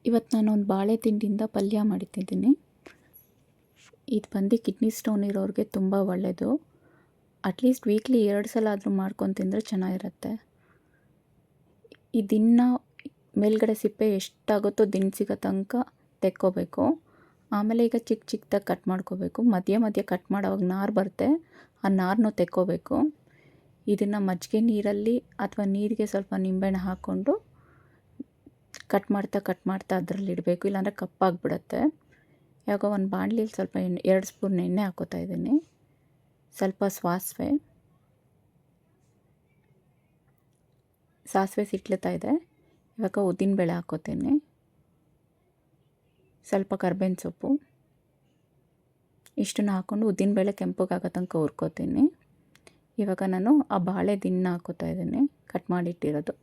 ಇವತ್ತು ನಾನು ಒಂದು ಬಾಳೆ ತಿಂಡಿಯಿಂದ ಪಲ್ಯ ಮಾಡಿಟ್ಟಿದ್ದೀನಿ. ಇದು ಬಂದು ಕಿಡ್ನಿ ಸ್ಟೋನ್ ಇರೋರಿಗೆ ತುಂಬ ಒಳ್ಳೆಯದು. ಅಟ್ಲೀಸ್ಟ್ ವೀಕ್ಲಿ 2 ಸಲ ಆದರೂ ಮಾಡ್ಕೊಂಡು ತಿಂದರೆ ಚೆನ್ನಾಗಿರುತ್ತೆ. ಈ ದಿನ ಮೇಲ್ಗಡೆ ಸಿಪ್ಪೆ ಎಷ್ಟಾಗುತ್ತೋ ದಿನ ಸಿಗೋ ತನಕ ತೆಕ್ಕೋಬೇಕು. ಆಮೇಲೆ ಈಗ ಚಿಕ್ಕ ಚಿಕ್ಕದಾಗಿ ಕಟ್ ಮಾಡ್ಕೋಬೇಕು. ಮಧ್ಯೆ ಮಧ್ಯೆ ಕಟ್ ಮಾಡೋವಾಗ ನಾರು ಬರುತ್ತೆ, ಆ ನಾರನ್ನು ತೆಕ್ಕೋಬೇಕು. ಇದನ್ನು ಮಜ್ಜಿಗೆ ನೀರಲ್ಲಿ ಅಥವಾ ನೀರಿಗೆ ಸ್ವಲ್ಪ ನಿಂಬೆಹಣ್ಣು ಹಾಕ್ಕೊಂಡು ಕಟ್ ಮಾಡ್ತಾ ಅದರಲ್ಲಿ ಇಡಬೇಕು, ಇಲ್ಲಾಂದರೆ ಕಪ್ಪಾಗಿಬಿಡುತ್ತೆ. ಇವಾಗ ಒಂದು ಬಾಣಲಿಲಿ ಸ್ವಲ್ಪ 2 ಸ್ಪೂನ್ ಎಣ್ಣೆ ಹಾಕೋತಾ ಇದ್ದೀನಿ. ಸ್ವಲ್ಪ ಸಾಸಿವೆ ಸಿಟ್ಲುತ್ತಾ ಇದೆ. ಇವಾಗ ಉದ್ದಿನಬೇಳೆ ಹಾಕೋತೀನಿ, ಸ್ವಲ್ಪ ಕರ್ಬೇವಿನ ಸೊಪ್ಪು, ಇಷ್ಟನ್ನು ಹಾಕ್ಕೊಂಡು ಉದ್ದಿನಬೇಳೆ ಕೆಂಪಗಾಗೋ ತನಕ ಹುರ್ಕೋತೀನಿ. ಇವಾಗ ನಾನು ಆ ಬಾಳೆ ದಿನ ಹಾಕೋತಾ ಇದ್ದೀನಿ, ಕಟ್ ಮಾಡಿಟ್ಟಿರೋದು.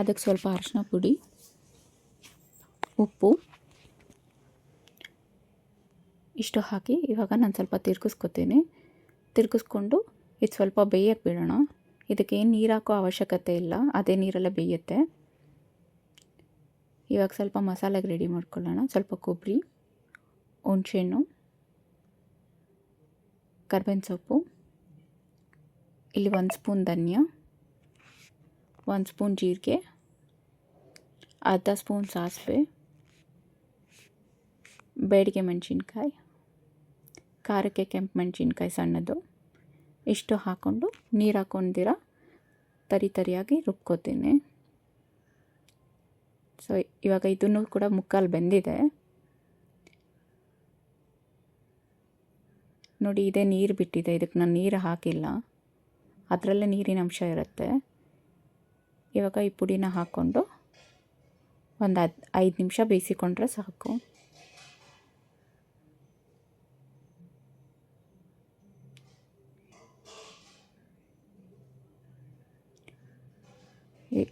ಅದಕ್ಕೆ ಸ್ವಲ್ಪ ಅರಿಶಿನ ಪುಡಿ, ಉಪ್ಪು ಇಷ್ಟು ಹಾಕಿ ಇವಾಗ ನಾನು ಸ್ವಲ್ಪ ತಿರ್ಗಿಸ್ಕೊಂಡು ಇದು ಸ್ವಲ್ಪ ಬೇಯಕ್ಕೆ ಬಿಡೋಣ. ಇದಕ್ಕೇನು ನೀರು ಹಾಕೋ ಅವಶ್ಯಕತೆ ಇಲ್ಲ, ಅದೇ ನೀರಲ್ಲೇ ಬೇಯುತ್ತೆ. ಇವಾಗ ಸ್ವಲ್ಪ ಮಸಾಲೆಗೆ ರೆಡಿ ಮಾಡ್ಕೊಳ್ಳೋಣ. ಸ್ವಲ್ಪ ಕೊಬ್ಬರಿ, ಹುಣಸೆಹಣ್ಣು, ಕರ್ಬೇವಿನ ಸೊಪ್ಪು, ಇಲ್ಲಿ 1 ಸ್ಪೂನ್ ಧನಿಯಾ, 1 ಸ್ಪೂನ್ ಜೀರಿಗೆ, ಅರ್ಧ ಸ್ಪೂನ್ ಸಾಸಿವೆ, ಬೇಡಿಗೆ ಮೆಣಸಿನ್ಕಾಯಿ, ಖಾರಕ್ಕೆ ಕೆಂಪು ಮೆಣಸಿನ್ಕಾಯಿ ಸಣ್ಣದು, ಇಷ್ಟು ಹಾಕ್ಕೊಂಡು ನೀರು ಹಾಕ್ಕೊಂಡಿರ ತರಿಯಾಗಿ ರುಬ್ಕೋತೀನಿ. ಸೊ ಇವಾಗ ಇದನ್ನು ಕೂಡ ಮುಕ್ಕಾಲು ಬೆಂದಿದೆ ನೋಡಿ. ಇದೇ ನೀರು ಬಿಟ್ಟಿದೆ, ಇದಕ್ಕೆ ನಾನು ನೀರು ಹಾಕಿಲ್ಲ, ಅದರಲ್ಲೇ ನೀರಿನ ಅಂಶ ಇರುತ್ತೆ. ಇವಾಗ ಈ ಪುಡಿನ ಹಾಕ್ಕೊಂಡು ಒಂದು 5 ನಿಮಿಷ ಬೇಯಿಸಿಕೊಂಡ್ರೆ ಸಾಕು.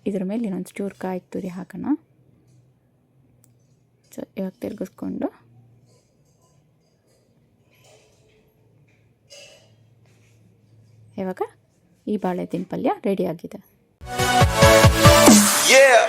ಇದ್ರ ಮೇಲೆ ಇನ್ನೊಂದು ಚೂರು ಕಾಯಿ ತುರಿ ಹಾಕೋಣ. ಸೊ ಇವಾಗ ತಿರುಗಿಸ್ಕೊಂಡು ಇವಾಗ ಈ ಬಾಳೆದಿನ ಪಲ್ಯ ರೆಡಿಯಾಗಿದೆ. Yeah.